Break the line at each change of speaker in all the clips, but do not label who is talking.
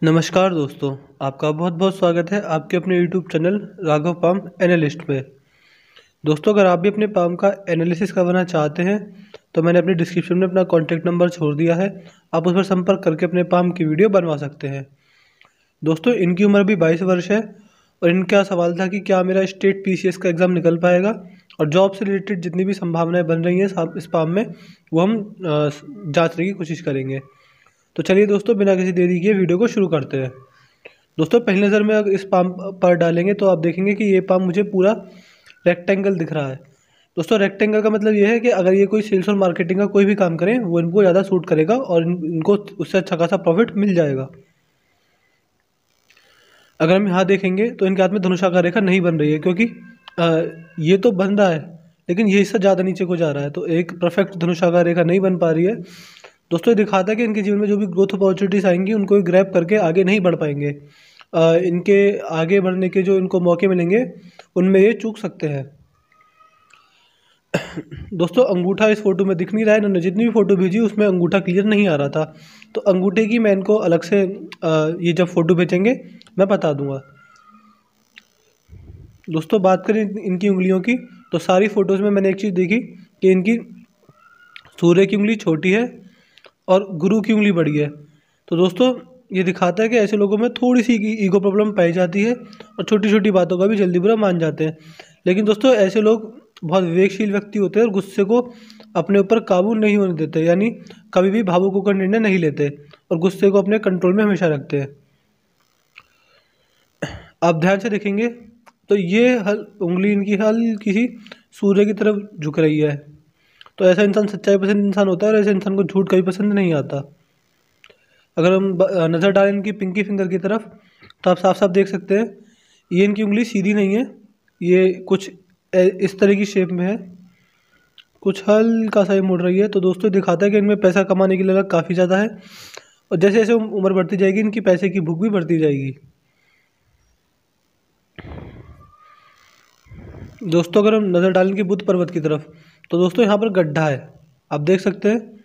नमस्कार दोस्तों, आपका बहुत बहुत स्वागत है आपके अपने YouTube channel Raghav palm analyst पे। दोस्तों, अगर आप भी अपने पाम का एनालिसिस करवाना चाहते हैं तो मैंने अपने डिस्क्रिप्शन में अपना कॉन्टैक्ट नंबर छोड़ दिया है। आप उस पर संपर्क करके अपने पाम की वीडियो बनवा सकते हैं। दोस्तों, इनकी उम्र भी 22 वर्ष है और इनका सवाल था कि क्या मेरा स्टेट पीसीएस का एग्ज़ाम निकल पाएगा, और जॉब से रिलेटेड जितनी भी संभावनाएँ बन रही हैं इस पाम में, वो हम जाँचने की कोशिश करेंगे। तो चलिए दोस्तों, बिना किसी देरी के वीडियो को शुरू करते हैं। दोस्तों, पहली नज़र में अगर इस पाम पर डालेंगे तो आप देखेंगे कि ये पाम मुझे पूरा रेक्टेंगल दिख रहा है। दोस्तों, रेक्टेंगल का मतलब ये है कि अगर ये कोई सेल्स और मार्केटिंग का कोई भी काम करें वो इनको ज़्यादा सूट करेगा और इनको उससे अच्छा खासा प्रॉफिट मिल जाएगा। अगर हम यहाँ देखेंगे तो इनके हाथ में धनुषाकार रेखा नहीं बन रही है, क्योंकि ये तो बन रहा है लेकिन ये इससे ज़्यादा नीचे को जा रहा है, तो एक परफेक्ट धनुषाकार रेखा नहीं बन पा रही है। दोस्तों, ये दिखाता है कि इनके जीवन में जो भी ग्रोथ अपॉर्चुनिटीज़ आएंगी उनको ग्रैब करके आगे नहीं बढ़ पाएंगे। इनके आगे बढ़ने के जो इनको मौके मिलेंगे उनमें ये चूक सकते हैं। दोस्तों, अंगूठा इस फोटो में दिख नहीं रहा है। इन्होंने जितनी भी फ़ोटो भेजी उसमें अंगूठा क्लियर नहीं आ रहा था, तो अंगूठे की मैं इनको अलग से ये जब फ़ोटो भेजेंगे मैं बता दूंगा। दोस्तों, बात करें इनकी उंगलियों की तो सारी फ़ोटोज़ में मैंने एक चीज़ देखी कि इनकी सूर्य की उंगली छोटी है और गुरु की उंगली बड़ी है। तो दोस्तों, ये दिखाता है कि ऐसे लोगों में थोड़ी सी ईगो प्रॉब्लम पाई जाती है और छोटी छोटी बातों का भी जल्दी बुरा मान जाते हैं। लेकिन दोस्तों, ऐसे लोग बहुत विवेकशील व्यक्ति होते हैं और गुस्से को अपने ऊपर काबू नहीं होने देते, यानी कभी भी भावुक होकर निर्णय नहीं लेते और गुस्से को अपने कंट्रोल में हमेशा रखते हैं। आप ध्यान से देखेंगे तो ये उंगली इनकी हल्की सी सूर्य की तरफ झुक रही है। तो ऐसा इंसान सच्चाई पसंद इंसान होता है और ऐसे इंसान को झूठ कभी पसंद नहीं आता। अगर हम नज़र डालें इनकी पिंकी फिंगर की तरफ तो आप साफ साफ देख सकते हैं ये इनकी उंगली सीधी नहीं है, ये कुछ इस तरह की शेप में है, कुछ हल्का सा ये मुड़ रही है। तो दोस्तों, दिखाता है कि इनमें पैसा कमाने की लगन काफ़ी ज़्यादा है और जैसे जैसे उम्र बढ़ती जाएगी इनकी पैसे की भूख भी बढ़ती जाएगी। दोस्तों, अगर हम नज़र डालें कि बुद्ध पर्वत की तरफ तो दोस्तों यहाँ पर गड्ढा है, आप देख सकते हैं।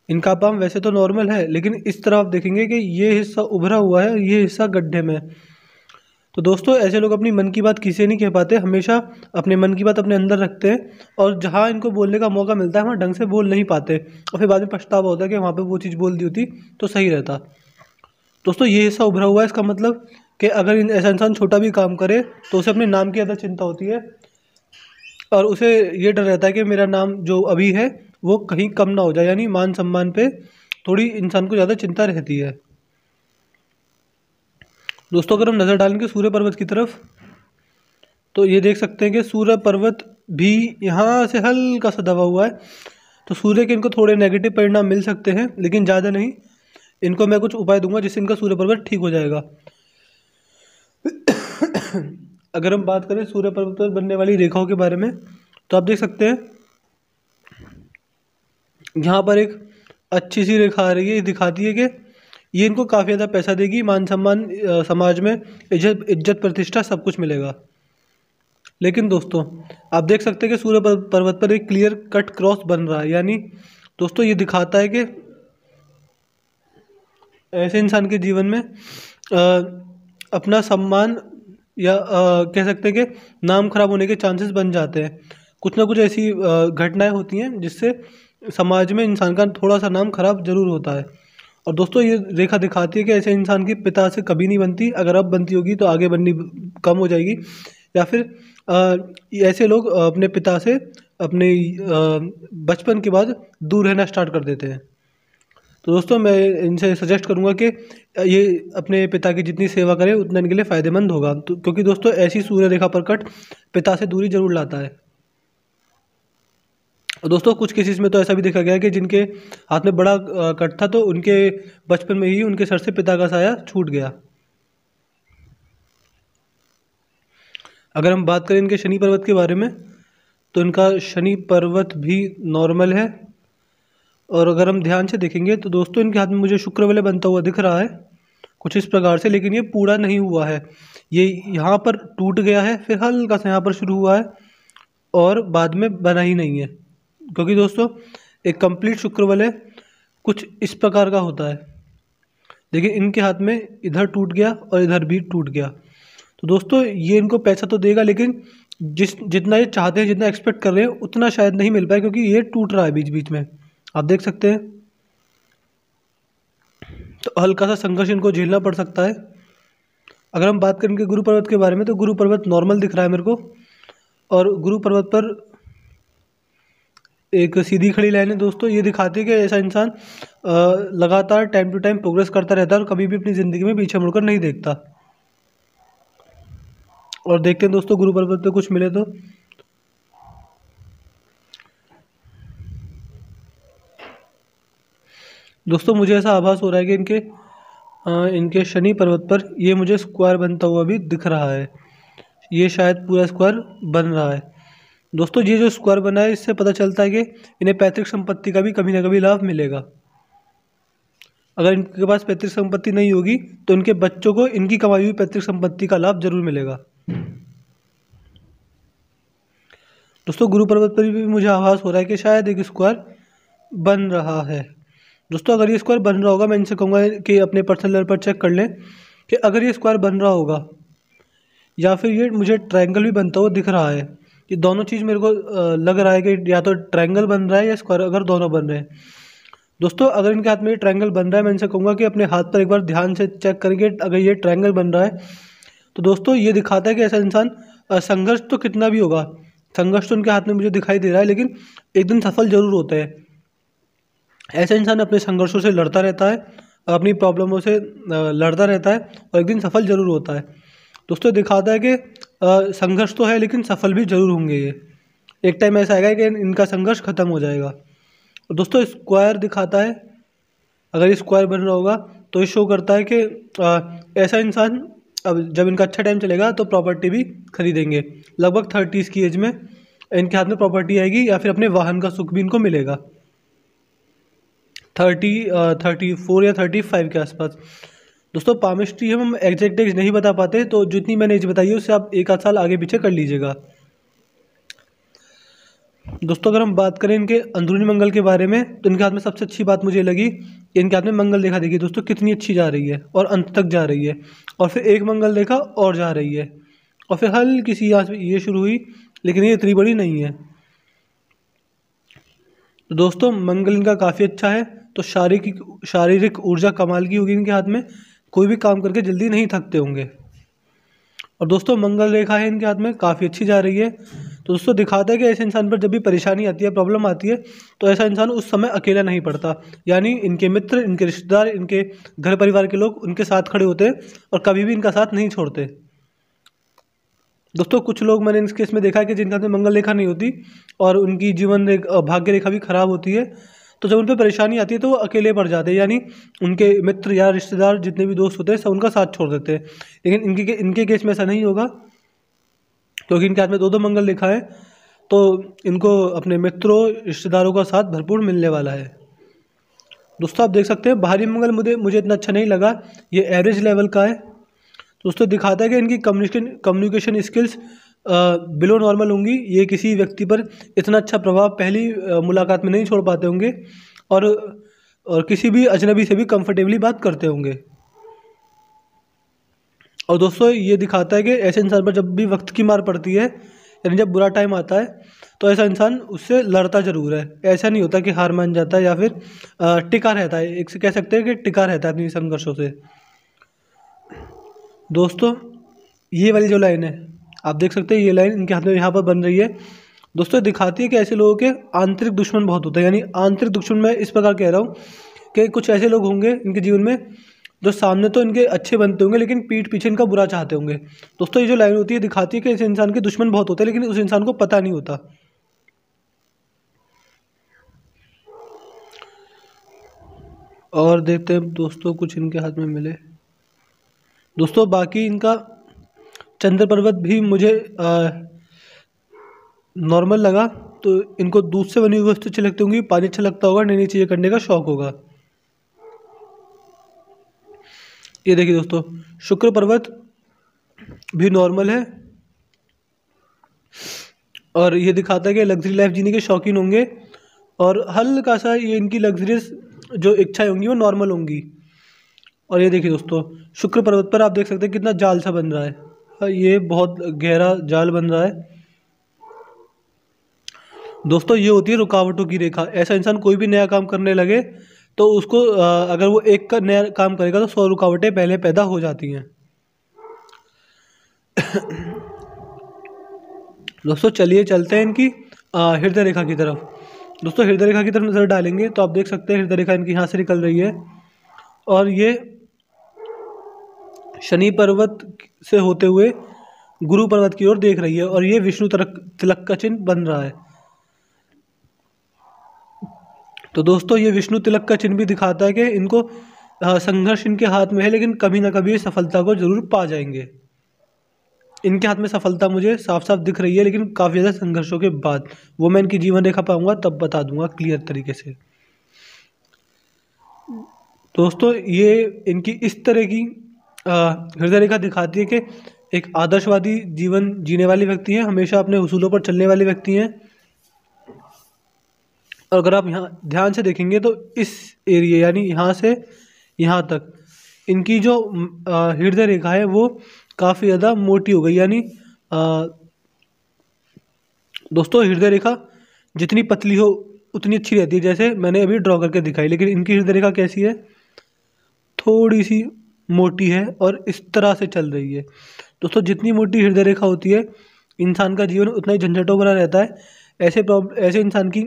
इनका पाम वैसे तो नॉर्मल है लेकिन इस तरह आप देखेंगे कि ये हिस्सा उभरा हुआ है, ये हिस्सा गड्ढे में है। तो दोस्तों, ऐसे लोग अपनी मन की बात किसी नहीं कह पाते, हमेशा अपने मन की बात अपने अंदर रखते हैं और जहाँ इनको बोलने का मौका मिलता है वहाँ ढंग से बोल नहीं पाते और फिर बाद में पछतावा होता है कि वहाँ पे वो चीज़ बोल दी होती तो सही रहता। दोस्तों, ये हिस्सा उभरा हुआ है, इसका मतलब कि अगर ऐसा इंसान छोटा भी काम करे तो उसे अपने नाम की ज़्यादा चिंता होती है और उसे ये डर रहता है कि मेरा नाम जो अभी है वो कहीं कम ना हो जाए, यानी मान सम्मान पे थोड़ी इंसान को ज़्यादा चिंता रहती है। दोस्तों, अगर हम नज़र डालेंगे सूर्य पर्वत की तरफ तो ये देख सकते हैं कि सूर्य पर्वत भी यहाँ से हल्का सा दबा हुआ है। तो सूर्य के इनको थोड़े नेगेटिव परिणाम मिल सकते हैं लेकिन ज़्यादा नहीं। इनको मैं कुछ उपाय दूंगा जिससे इनका सूर्य पर्वत ठीक हो जाएगा। अगर हम बात करें सूर्य पर्वत पर बनने वाली रेखाओं के बारे में तो आप देख सकते हैं यहाँ पर एक अच्छी सी रेखा आ रही है, ये दिखाती है कि ये इनको काफ़ी ज़्यादा पैसा देगी, मान सम्मान, समाज में इज्जत प्रतिष्ठा सब कुछ मिलेगा। लेकिन दोस्तों, आप देख सकते हैं कि सूर्य पर्वत पर एक क्लियर कट क्रॉस बन रहा है, यानी दोस्तों ये दिखाता है कि ऐसे इंसान के जीवन में अपना सम्मान या कह सकते हैं कि नाम खराब होने के चांसेस बन जाते हैं। कुछ ना कुछ ऐसी घटनाएं होती हैं जिससे समाज में इंसान का थोड़ा सा नाम खराब जरूर होता है। और दोस्तों, ये रेखा दिखाती है कि ऐसे इंसान की पिता से कभी नहीं बनती, अगर अब बनती होगी तो आगे बननी कम हो जाएगी, या फिर ऐसे लोग अपने पिता से अपने बचपन के बाद दूर रहना स्टार्ट कर देते हैं। तो दोस्तों, मैं इनसे सजेस्ट करूंगा कि ये अपने पिता की जितनी सेवा करें उतना इनके लिए फ़ायदेमंद होगा, तो क्योंकि दोस्तों ऐसी सूर्य रेखा पर कट पिता से दूरी जरूर लाता है। और दोस्तों, कुछ केसेस में तो ऐसा भी देखा गया है कि जिनके हाथ में बड़ा कट था तो उनके बचपन में ही उनके सर से पिता का साया छूट गया। अगर हम बात करें इनके शनि पर्वत के बारे में तो इनका शनि पर्वत भी नॉर्मल है। और अगर हम ध्यान से देखेंगे तो दोस्तों इनके हाथ में मुझे शुक्र वलय बनता हुआ दिख रहा है कुछ इस प्रकार से, लेकिन ये पूरा नहीं हुआ है, ये यहाँ पर टूट गया है, फिर हल्का सा यहाँ पर शुरू हुआ है और बाद में बना ही नहीं है। क्योंकि दोस्तों एक कंप्लीट शुक्र वलय कुछ इस प्रकार का होता है। लेकिन इनके हाथ में इधर टूट गया और इधर भी टूट गया। तो दोस्तों ये इनको पैसा तो देगा, लेकिन जितना ये चाहते हैं, जितना एक्सपेक्ट कर रहे हैं, उतना शायद नहीं मिल पाए, क्योंकि ये टूट रहा है बीच बीच में, आप देख सकते हैं। तो हल्का सा संघर्ष इनको झेलना पड़ सकता है। अगर हम बात करें इनके गुरु पर्वत के बारे में, तो गुरु पर्वत नॉर्मल दिख रहा है मेरे को, और गुरु पर्वत पर एक सीधी खड़ी लाइन है दोस्तों। ये दिखाती है कि ऐसा इंसान लगातार टाइम टू टाइम प्रोग्रेस करता रहता है और कभी भी अपनी ज़िंदगी में पीछे मुड़कर नहीं देखता। और देखते हैं दोस्तों गुरु पर्वत पे कुछ मिले तो। दोस्तों मुझे ऐसा आभास हो रहा है कि इनके शनि पर्वत पर ये मुझे स्क्वायर बनता हुआ भी दिख रहा है। ये शायद पूरा स्क्वायर बन रहा है दोस्तों। ये जो स्क्वायर बना है, इससे पता चलता है कि इन्हें पैतृक संपत्ति का भी कभी ना कभी लाभ मिलेगा। अगर इनके पास पैतृक संपत्ति नहीं होगी तो इनके बच्चों को इनकी कमाई हुई पैतृक संपत्ति का लाभ जरूर मिलेगा। दोस्तों गुरु पर्वत पर भी मुझे आभास हो रहा है कि शायद एक स्क्वायर बन रहा है। दोस्तों अगर ये स्क्वायर बन रहा होगा, मैं इनसे कहूँगा कि अपने पर्सनल लेवल पर चेक कर लें कि अगर ये स्क्वायर बन रहा होगा या फिर ये मुझे ट्रायंगल भी बनता हुआ दिख रहा है। ये दोनों चीज़ मेरे को लग रहा है कि या तो ट्रायंगल बन रहा है या स्क्वायर, अगर दोनों बन रहे हैं। दोस्तों अगर इनके हाथ में ये ट्रायंगल बन रहा है, मैं इनसे कहूँगा कि अपने हाथ पर एक बार ध्यान से चेक करेंगे। अगर ये ट्रायंगल बन रहा है तो दोस्तों ये दिखाता है कि ऐसा इंसान संघर्ष तो कितना भी होगा, संघर्ष तो उनके हाथ में मुझे दिखाई दे रहा है, लेकिन एक दिन सफल जरूर होता है। ऐसा इंसान अपने संघर्षों से लड़ता रहता है, अपनी प्रॉब्लमों से लड़ता रहता है और एक दिन सफल जरूर होता है। दोस्तों दिखाता है कि संघर्ष तो है लेकिन सफल भी जरूर होंगे ये। एक टाइम ऐसा आएगा कि इनका संघर्ष खत्म हो जाएगा। और दोस्तों स्क्वायर दिखाता है, अगर ये स्क्वायर बन रहा होगा तो ये शो करता है कि ऐसा इंसान अब जब इनका अच्छा टाइम चलेगा तो प्रॉपर्टी भी खरीदेंगे। लगभग 30s की एज में इनके हाथ में प्रॉपर्टी आएगी या फिर अपने वाहन का सुख भी इनको मिलेगा। 34 या 35 के आसपास। दोस्तों पामिस्ट्री हम एग्जैक्ट एज नहीं बता पाते, तो जितनी मैंने एज बताई है उससे आप एक आध साल आगे पीछे कर लीजिएगा। दोस्तों अगर हम बात करें इनके अंदरूनी मंगल के बारे में, तो इनके हाथ में सबसे अच्छी बात मुझे लगी कि इनके हाथ में मंगल देखा, देखिए दोस्तों कितनी अच्छी जा रही है और अंत तक जा रही है। और फिर एक मंगल देखा और जा रही है, और फिर हल्की सी यहाँ से ये शुरू हुई, लेकिन ये इतनी बड़ी नहीं है। तो दोस्तों मंगल इनका काफ़ी अच्छा है, तो शारीरिक ऊर्जा कमाल की होगी इनके हाथ में, कोई भी काम करके जल्दी नहीं थकते होंगे। और दोस्तों मंगल रेखा है इनके हाथ में, काफ़ी अच्छी जा रही है। तो दोस्तों दिखाता है कि ऐसे इंसान पर जब भी परेशानी आती है, प्रॉब्लम आती है, तो ऐसा इंसान उस समय अकेला नहीं पड़ता। यानी इनके मित्र, इनके रिश्तेदार, इनके घर परिवार के लोग उनके साथ खड़े होते हैं और कभी भी इनका साथ नहीं छोड़ते। दोस्तों कुछ लोग मैंने इस केस में देखा है कि जिनके हाथ में मंगल रेखा नहीं होती और उनकी भाग्य रेखा भी खराब होती है, तो जब उन पर परेशानी आती है तो वो अकेले पड़ जाते हैं। यानी उनके मित्र या रिश्तेदार जितने भी दोस्त होते हैं सब उनका साथ छोड़ देते हैं। लेकिन इनके केस में ऐसा नहीं होगा, क्योंकि इनके हाथ में 2 मंगल लिखा है, तो इनको अपने मित्रों रिश्तेदारों का साथ भरपूर मिलने वाला है। दोस्तों आप देख सकते हैं बाहरी मंगल मुझे इतना अच्छा नहीं लगा, ये एवरेज लेवल का है। दोस्तों दिखाता है कि इनकी कम्युनिकेशन स्किल्स बिलो नॉर्मल होंगी। ये किसी व्यक्ति पर इतना अच्छा प्रभाव पहली मुलाकात में नहीं छोड़ पाते होंगे और किसी भी अजनबी से भी कंफर्टेबली बात करते होंगे। और दोस्तों ये दिखाता है कि ऐसे इंसान पर जब भी वक्त की मार पड़ती है, यानी जब बुरा टाइम आता है, तो ऐसा इंसान उससे लड़ता ज़रूर है। ऐसा नहीं होता कि हार मान जाता है या फिर टिका रहता है। एक से कह सकते हैं कि टिका रहता है अपनी संघर्षों से। दोस्तों ये वाली जो लाइन है आप देख सकते हैं, ये लाइन इनके हाथ में यहाँ पर बन रही है। दोस्तों दिखाती है कि ऐसे लोगों के आंतरिक दुश्मन बहुत होते हैं। यानी आंतरिक दुश्मन मैं इस प्रकार कह रहा हूँ कि कुछ ऐसे लोग होंगे इनके जीवन में जो सामने तो इनके अच्छे बनते होंगे लेकिन पीठ पीछे इनका बुरा चाहते होंगे। दोस्तों ये जो लाइन होती है दिखाती है कि इस इंसान के दुश्मन बहुत होते हैं, लेकिन उस इंसान को पता नहीं होता। और देखते हैं दोस्तों कुछ इनके हाथ में मिले। दोस्तों बाकी इनका चंद्र पर्वत भी मुझे नॉर्मल लगा, तो इनको दूध से बनी हुई वस्तु अच्छी लगती होंगी, पानी अच्छा लगता होगा, नई नई चीज़ें करने का शौक होगा। ये देखिए दोस्तों शुक्र पर्वत भी नॉर्मल है और ये दिखाता है कि लग्जरी लाइफ जीने के शौकीन होंगे और हल्का सा ये इनकी लग्जरियस जो इच्छाएं होंगी वो नॉर्मल होंगी। और ये देखिए दोस्तों, शुक्र पर्वत पर आप देख सकते हैं कितना जाल सा बन रहा है। ये बहुत गहरा जाल बन रहा है दोस्तों। ये होती है रुकावटों की रेखा। ऐसा इंसान कोई भी नया काम करने लगे तो उसको अगर वो एक का नया काम करेगा तो 100 रुकावटें पहले पैदा हो जाती हैं। दोस्तों चलिए चलते हैं इनकी हृदय रेखा की तरफ। दोस्तों हृदय रेखा की तरफ नज़र डालेंगे तो आप देख सकते हैं हृदय रेखा इनकी यहाँ से निकल रही है और ये शनि पर्वत से होते हुए गुरु पर्वत की ओर देख रही है और ये विष्णु तिलक का चिन्ह बन रहा है। तो दोस्तों ये विष्णु तिलक का चिन्ह भी दिखाता है कि इनको संघर्ष इनके हाथ में है, लेकिन कभी ना कभी सफलता को जरूर पा जाएंगे। इनके हाथ में सफलता मुझे साफ साफ दिख रही है, लेकिन काफ़ी ज़्यादा संघर्षों के बाद। वो मैं इनकी जीवन रेखा पाऊंगा तब बता दूंगा क्लियर तरीके से। दोस्तों ये इनकी इस तरह की हृदय रेखा दिखाती है कि एक आदर्शवादी जीवन जीने वाले व्यक्ति हैं, हमेशा अपने उसूलों पर चलने वाले व्यक्ति हैं। और अगर आप यहाँ ध्यान से देखेंगे तो इस एरिया यानी यहाँ से यहाँ तक इनकी जो हृदय रेखा है वो काफ़ी ज़्यादा मोटी हो गई। यानी दोस्तों हृदय रेखा जितनी पतली हो उतनी अच्छी रहती है, जैसे मैंने अभी ड्रॉ करके दिखाई। लेकिन इनकी हृदय रेखा कैसी है, थोड़ी सी मोटी है और इस तरह से चल रही है। दोस्तों जितनी मोटी हृदय रेखा होती है इंसान का जीवन उतना ही झंझटों भरा रहता है। ऐसे इंसान की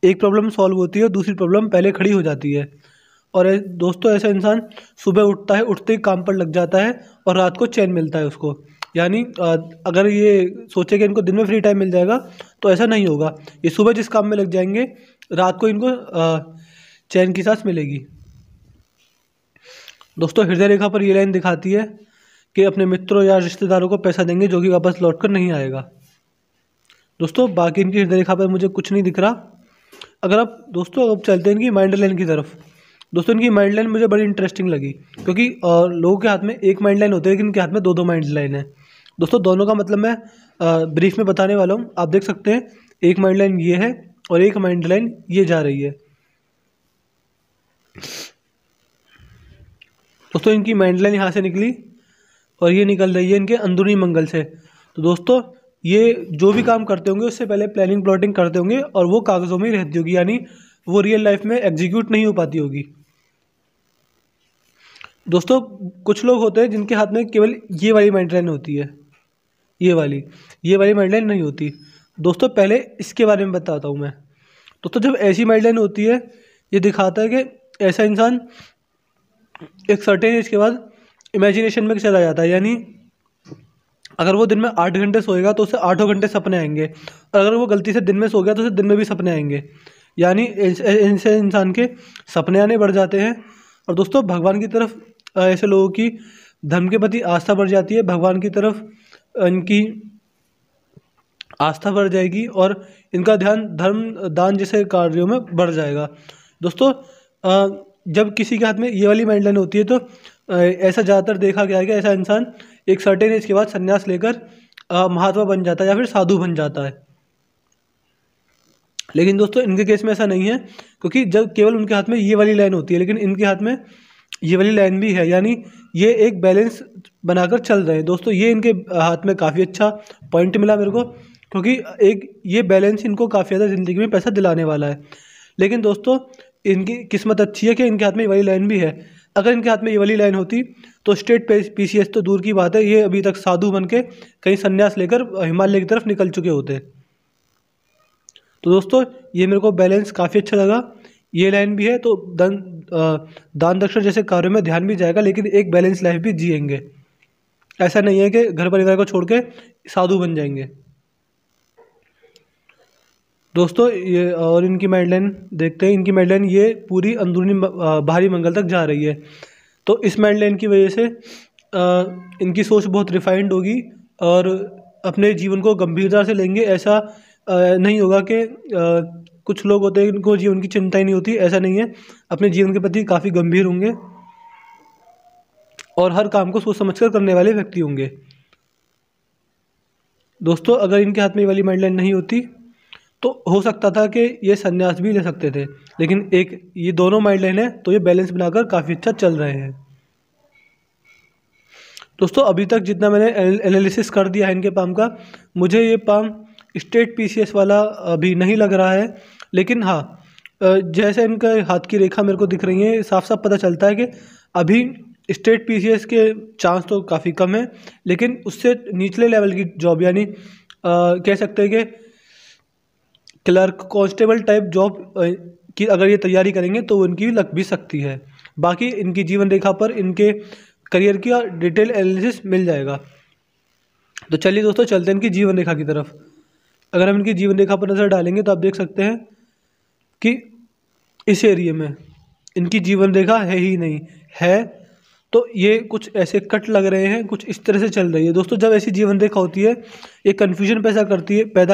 एक प्रॉब्लम सॉल्व होती है और दूसरी प्रॉब्लम पहले खड़ी हो जाती है। और दोस्तों ऐसा इंसान सुबह उठता है, उठते ही काम पर लग जाता है और रात को चैन मिलता है उसको। यानी अगर ये सोचे कि इनको दिन में फ्री टाइम मिल जाएगा तो ऐसा नहीं होगा। ये सुबह जिस काम में लग जाएंगे रात को इनको चैन की सांस मिलेगी। दोस्तों हृदय रेखा पर ये लाइन दिखाती है कि अपने मित्रों या रिश्तेदारों को पैसा देंगे जो कि वापस लौट कर नहीं आएगा। दोस्तों बाकी इनकी हृदय रेखा पर मुझे कुछ नहीं दिख रहा। अगर आप दोस्तों अब चलते हैं इनकी माइंड लाइन की तरफ। दोस्तों इनकी माइंड लाइन मुझे बड़ी इंटरेस्टिंग लगी, क्योंकि लोगों के हाथ में एक माइंड लाइन होती है लेकिन इनके हाथ में दो माइंड लाइन है। दोस्तों दोनों का मतलब मैं ब्रीफ में बताने वाला हूँ। आप देख सकते हैं एक माइंड लाइन ये है और एक माइंड लाइन ये जा रही है। दोस्तों इनकी माइंड लाइन यहाँ से निकली और ये निकल रही है इनके अंदरूनी मंगल से। तो दोस्तों ये जो भी काम करते होंगे उससे पहले प्लानिंग प्लॉटिंग करते होंगे और वो कागज़ों में ही रहती होगी, यानी वो रियल लाइफ में एग्जीक्यूट नहीं हो पाती होगी। दोस्तों कुछ लोग होते हैं जिनके हाथ में केवल ये वाली माइंड लाइन होती है, ये वाली माइंड लाइन नहीं होती। दोस्तों पहले इसके बारे में बताता हूँ मैं। दोस्तों जब ऐसी माइंड लाइन होती है ये दिखाता है कि ऐसा इंसान एक सर्टेन एज के बाद इमेजिनेशन में चला जाता है। यानी अगर वो दिन में 8 घंटे सोएगा तो उसे 8 घंटे सपने आएंगे, और अगर वो गलती से दिन में सो गया तो उसे दिन में भी सपने आएंगे। यानी इनसे इंसान के सपने आने बढ़ जाते हैं। और दोस्तों भगवान की तरफ ऐसे लोगों की धर्म के प्रति आस्था बढ़ जाती है, भगवान की तरफ इनकी आस्था बढ़ जाएगी और इनका ध्यान धर्म दान जैसे कार्यों में बढ़ जाएगा। दोस्तों जब किसी के हाथ में ये वाली माइंड लाइन होती है तो ऐसा ज़्यादातर देखा गया है कि ऐसा इंसान एक सर्टेन एज के बाद संन्यास लेकर महात्मा बन जाता है या फिर साधु बन जाता है। लेकिन दोस्तों इनके केस में ऐसा नहीं है, क्योंकि जब केवल उनके हाथ में ये वाली लाइन होती है, लेकिन इनके हाथ में ये वाली लाइन भी है। यानी ये एक बैलेंस बनाकर चल रहे हैं। दोस्तों ये इनके हाथ में काफ़ी अच्छा पॉइंट मिला मेरे को, क्योंकि एक ये बैलेंस इनको काफ़ी ज़्यादा ज़िंदगी में पैसा दिलाने वाला है। लेकिन दोस्तों इनकी किस्मत अच्छी है कि इनके हाथ में ये वाली लाइन भी है। अगर इनके हाथ में ये वाली लाइन होती तो स्टेट PCS तो दूर की बात है, ये अभी तक साधु बन के कहीं संन्यास लेकर हिमालय की तरफ निकल चुके होते। तो दोस्तों ये मेरे को बैलेंस काफ़ी अच्छा लगा। ये लाइन भी है तो दान दक्षिणा जैसे कार्यों में ध्यान भी जाएगा, लेकिन एक बैलेंस लाइफ भी जिएंगे। ऐसा नहीं है कि घर परिवार को छोड़ के साधु बन जाएंगे। दोस्तों ये और इनकी माइंड लाइन देखते हैं। इनकी माइंड लाइन ये पूरी अंदरूनी बाहरी मंगल तक जा रही है। तो इस माइंड लाइन की वजह से इनकी सोच बहुत रिफाइंड होगी और अपने जीवन को गंभीरता से लेंगे। ऐसा नहीं होगा कि कुछ लोग होते हैं इनको जीवन की चिंता ही नहीं होती, ऐसा नहीं है। अपने जीवन के प्रति काफ़ी गंभीर होंगे और हर काम को सोच समझकर करने वाले व्यक्ति होंगे। दोस्तों अगर इनके हाथ में ये वाली माइंड लाइन नहीं होती तो हो सकता था कि ये संन्यास भी ले सकते थे, लेकिन एक ये दोनों माइंड लाइन है तो ये बैलेंस बनाकर काफ़ी अच्छा चल रहे हैं। दोस्तों अभी तक जितना मैंने एनालिसिस कर दिया है इनके पाम का, मुझे ये पाम स्ट्रेट पीसीएस वाला अभी नहीं लग रहा है। लेकिन हाँ, जैसे इनका हाथ की रेखा मेरे को दिख रही है, साफ साफ पता चलता है कि अभी स्ट्रेट पीसीएस के चांस तो काफ़ी कम है। लेकिन उससे निचले लेवल की जॉब, यानी कह सकते हैं कि क्लर्क कांस्टेबल टाइप जॉब की अगर ये तैयारी करेंगे तो उनकी लग भी सकती है। बाकी इनकी जीवन रेखा पर इनके करियर की डिटेल एनालिसिस मिल जाएगा। तो चलिए दोस्तों चलते हैं इनकी जीवन रेखा की तरफ। अगर हम इनकी जीवन रेखा पर नज़र डालेंगे तो आप देख सकते हैं कि इस एरिया में इनकी जीवन रेखा है ही नहीं है, तो ये कुछ ऐसे कट लग रहे हैं, कुछ इस तरह से चल रही है। दोस्तों जब ऐसी जीवन रेखा होती है ये कन्फ्यूजन पैदा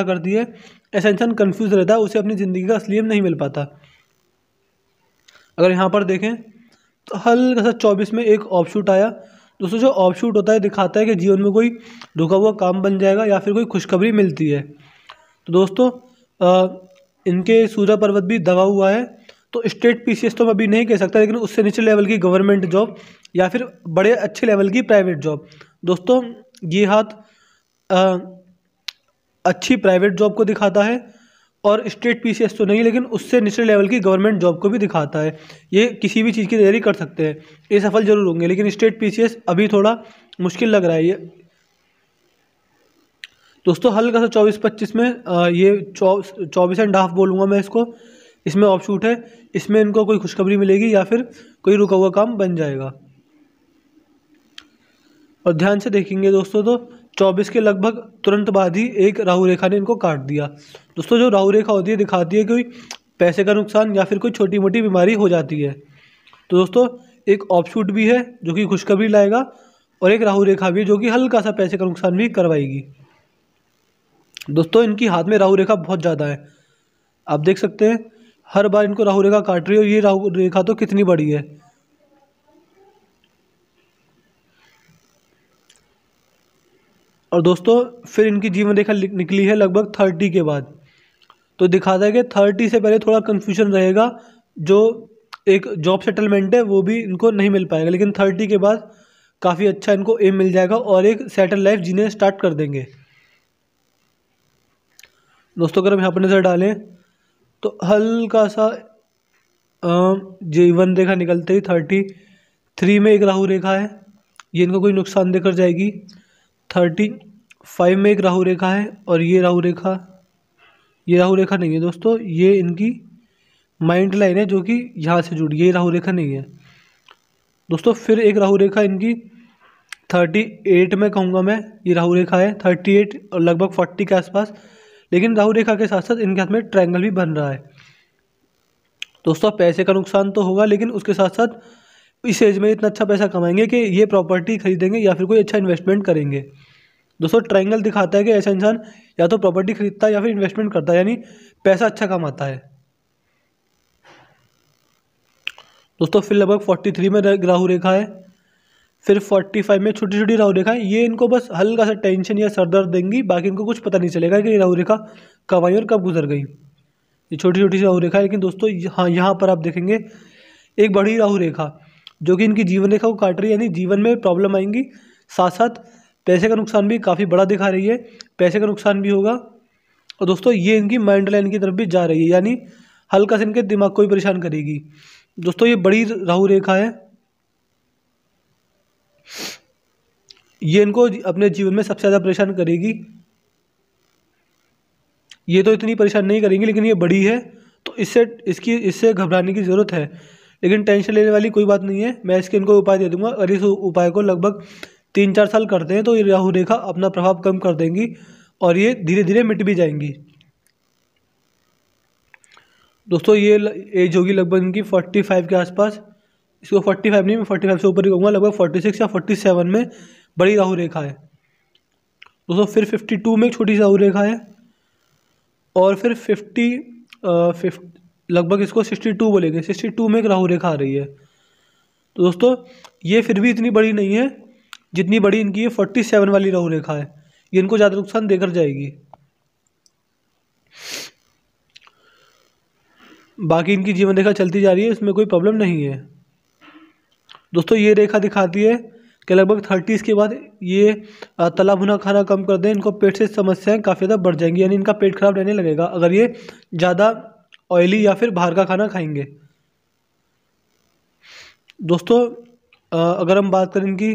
करती है। ऐसा इंसान कन्फ्यूज रहता है, उसे अपनी ज़िंदगी का असली एम नहीं मिल पाता। अगर यहाँ पर देखें तो हल्का सा 24 में एक ऑफशूट आया। दोस्तों जो ऑफशूट होता है दिखाता है कि जीवन में कोई रुका हुआ काम बन जाएगा या फिर कोई खुशखबरी मिलती है। तो दोस्तों इनके सूर्य पर्वत भी दबा हुआ है, तो स्टेट पीसीएस तो मैं अभी नहीं कह सकता, लेकिन उससे नीचे लेवल की गवर्नमेंट जॉब या फिर बड़े अच्छे लेवल की प्राइवेट जॉब। दोस्तों ये हाथ अच्छी प्राइवेट जॉब को दिखाता है और स्टेट पीसीएस तो नहीं, लेकिन उससे निचले लेवल की गवर्नमेंट जॉब को भी दिखाता है। ये किसी भी चीज़ की तैयारी कर सकते हैं, ये सफल जरूर होंगे, लेकिन स्टेट पीसीएस अभी थोड़ा मुश्किल लग रहा है ये। दोस्तों हल्का सा 24-25 में ये 24.5 बोलूँगा मैं इसको, इसमें ऑफशूट है, इसमें इनको कोई खुशखबरी मिलेगी या फिर कोई रुका हुआ काम बन जाएगा। और ध्यान से देखेंगे दोस्तों तो 24 के लगभग तुरंत बाद ही एक राहु रेखा ने इनको काट दिया। दोस्तों जो राहु रेखा होती है दिखाती है कोई पैसे का नुकसान या फिर कोई छोटी मोटी बीमारी हो जाती है। तो दोस्तों एक ऑफशूट भी है जो कि खुशखबरी लाएगा और एक राहु रेखा भी है जो कि हल्का सा पैसे का नुकसान भी करवाएगी। दोस्तों इनकी हाथ में राहु रेखा बहुत ज़्यादा है, आप देख सकते हैं हर बार इनको राहु रेखा काट रही है और ये राहु रेखा तो कितनी बड़ी है। और दोस्तों फिर इनकी जीवन रेखा निकली है लगभग 30 के बाद, तो दिखाता है कि 30 से पहले थोड़ा कन्फ्यूजन रहेगा, जो एक जॉब सेटलमेंट है वो भी इनको नहीं मिल पाएगा, लेकिन 30 के बाद काफ़ी अच्छा इनको एम मिल जाएगा और एक सेटल लाइफ जीने स्टार्ट कर देंगे। दोस्तों अगर हम यहाँ पर नज़र डालें तो हल्का सा जीवन रेखा निकलते ही 33 में एक राहु रेखा है, ये इनको कोई नुकसान देकर जाएगी। 35 में एक राहु रेखा है और ये राहु रेखा नहीं है दोस्तों, ये इनकी माइंड लाइन है जो कि यहाँ से जुड़ी है, ये राहु रेखा नहीं है। दोस्तों फिर एक राहु रेखा इनकी 38 में कहूँगा मैं, ये राहु रेखा है 38 और लगभग 40 के आसपास, लेकिन राहु रेखा के साथ साथ इनके हाथ में ट्रायंगल भी बन रहा है। दोस्तों पैसे का नुकसान तो होगा, लेकिन उसके साथ साथ इस एज में इतना अच्छा पैसा कमाएंगे कि ये प्रॉपर्टी खरीदेंगे या फिर कोई अच्छा इन्वेस्टमेंट करेंगे। दोस्तों ट्रायंगल दिखाता है कि ऐसा इंसान या तो प्रॉपर्टी खरीदता है या फिर इन्वेस्टमेंट करता है, यानी पैसा अच्छा कमाता है। दोस्तों फिर लगभग 43 में राहु रेखा है, फिर 45 में छोटी छोटी राहु रेखा है, ये इनको बस हल्का सा टेंशन या सरदर्द देंगी, बाकी इनको कुछ पता नहीं चलेगा कि ये राहु रेखा कब आई और कब गुजर गई। ये छोटी छोटी सी राहु रेखा है, लेकिन दोस्तों हाँ यहाँ पर आप देखेंगे एक बड़ी राहु रेखा जो कि इनकी जीवन रेखा को काट रही है, यानी जीवन में प्रॉब्लम आएंगी, साथ साथ पैसे का नुकसान भी काफ़ी बड़ा दिखा रही है, पैसे का नुकसान भी होगा। और दोस्तों ये इनकी माइंड लाइन की तरफ भी जा रही है, यानी हल्का से इनके दिमाग को भी परेशान करेगी। दोस्तों ये बड़ी राहु रेखा है, ये इनको अपने जीवन में सबसे ज़्यादा परेशान करेगी। ये तो इतनी परेशान नहीं करेंगी, लेकिन ये बड़ी है तो इससे घबराने की ज़रूरत है, लेकिन टेंशन लेने वाली कोई बात नहीं है। मैं इसके इनको उपाय दे दूंगा, और इस उपाय को लगभग 3-4 साल करते हैं तो ये राहु रेखा अपना प्रभाव कम कर देंगी और ये धीरे धीरे मिट भी जाएंगी। दोस्तों ये एज होगी लगभग इनकी 45 के आसपास, इसको 45 नहीं, मैं 45 से ऊपर ही कहूँगा, लगभग 46 या 47 में बड़ी राहु रेखा है। दोस्तों फिर 52 में एक छोटी सी राहु रेखा है, और फिर 50 लगभग इसको 62 बोलेंगे, 62 में एक राहु रेखा आ रही है। तो दोस्तों ये फिर भी इतनी बड़ी नहीं है जितनी बड़ी इनकी ये 47 वाली राहु रेखा है, ये इनको ज़्यादा नुकसान देकर जाएगी। बाकी इनकी जीवन रेखा चलती जा रही है, इसमें कोई प्रॉब्लम नहीं है। दोस्तों ये रेखा दिखाती है कि लगभग 30s के बाद ये तला भुना खाना कम कर दें, इनको पेट से समस्याएं काफ़ी ज़्यादा बढ़ जाएंगी, यानी इनका पेट खराब रहने लगेगा अगर ये ज़्यादा ऑयली या फिर बाहर का खाना खाएंगे। दोस्तों अगर हम बात करें इनकी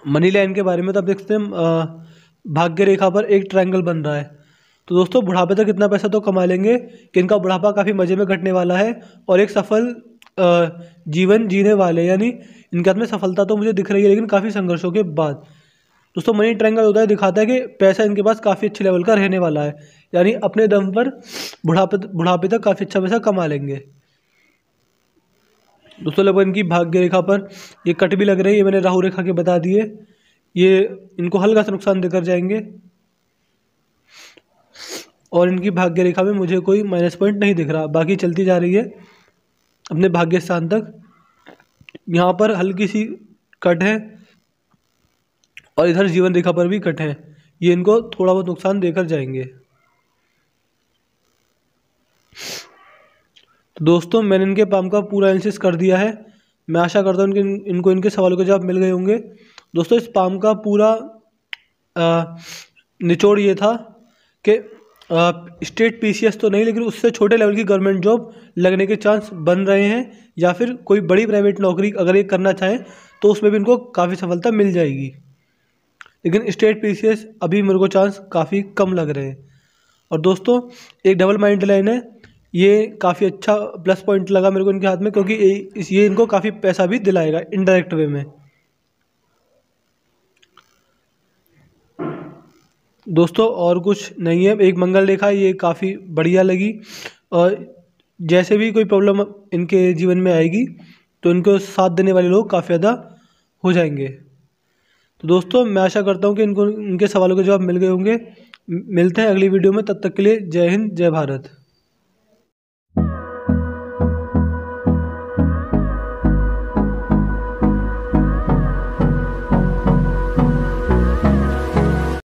मनी लाइन के बारे में, तो आप देख सकते हैं भाग्य रेखा पर एक ट्रायंगल बन रहा है। तो दोस्तों बुढ़ापे तक इतना पैसा तो कमा लेंगे कि इनका बुढ़ापा काफ़ी मज़े में कटने वाला है और एक सफल जीवन जीने वाले, यानी इनके हाथ में सफलता तो मुझे दिख रही है, लेकिन काफ़ी संघर्षों के बाद। दोस्तों मनी ट्रायंगल होता है, दिखाता है कि पैसा इनके पास काफ़ी अच्छे लेवल का रहने वाला है, यानी अपने दम पर बुढ़ापे तक काफ़ी अच्छा पैसा कमा लेंगे। दोस्तों लगभग इनकी भाग्य रेखा पर ये कट भी लग रही है, ये मैंने राहु रेखा के बता दिए, ये इनको हल्का सा नुकसान देकर जाएंगे और इनकी भाग्य रेखा में मुझे कोई माइनस पॉइंट नहीं दिख रहा, बाकी चलती जा रही है अपने भाग्य स्थान तक। यहाँ पर हल्की सी कट है और इधर जीवन रेखा पर भी कट है, ये इनको थोड़ा बहुत नुकसान देकर जाएंगे। तो दोस्तों मैंने इनके पाम का पूरा एनालिसिस कर दिया है, मैं आशा करता हूँ कि इनको इनके सवालों के जवाब मिल गए होंगे। दोस्तों इस पाम का पूरा निचोड़ ये था कि स्टेट पीसीएस तो नहीं, लेकिन उससे छोटे लेवल की गवर्नमेंट जॉब लगने के चांस बन रहे हैं, या फिर कोई बड़ी प्राइवेट नौकरी अगर ये करना चाहें तो उसमें भी इनको काफ़ी सफलता मिल जाएगी, लेकिन स्टेट पीसीएस अभी मेरे को चांस काफ़ी कम लग रहे हैं। और दोस्तों एक डबल माइंड लाइन है, ये काफ़ी अच्छा प्लस पॉइंट लगा मेरे को इनके हाथ में, क्योंकि ये इनको काफ़ी पैसा भी दिलाएगा इनडायरेक्ट वे में। दोस्तों और कुछ नहीं है, एक मंगल रेखा ये काफ़ी बढ़िया लगी, और जैसे भी कोई प्रॉब्लम इनके जीवन में आएगी तो इनको साथ देने वाले लोग काफ़ी ज़्यादा हो जाएंगे। तो दोस्तों मैं आशा करता हूँ कि इनको इनके सवालों के जवाब मिल गए होंगे। मिलते हैं अगली वीडियो में, तब तक के लिए जय हिंद जय भारत।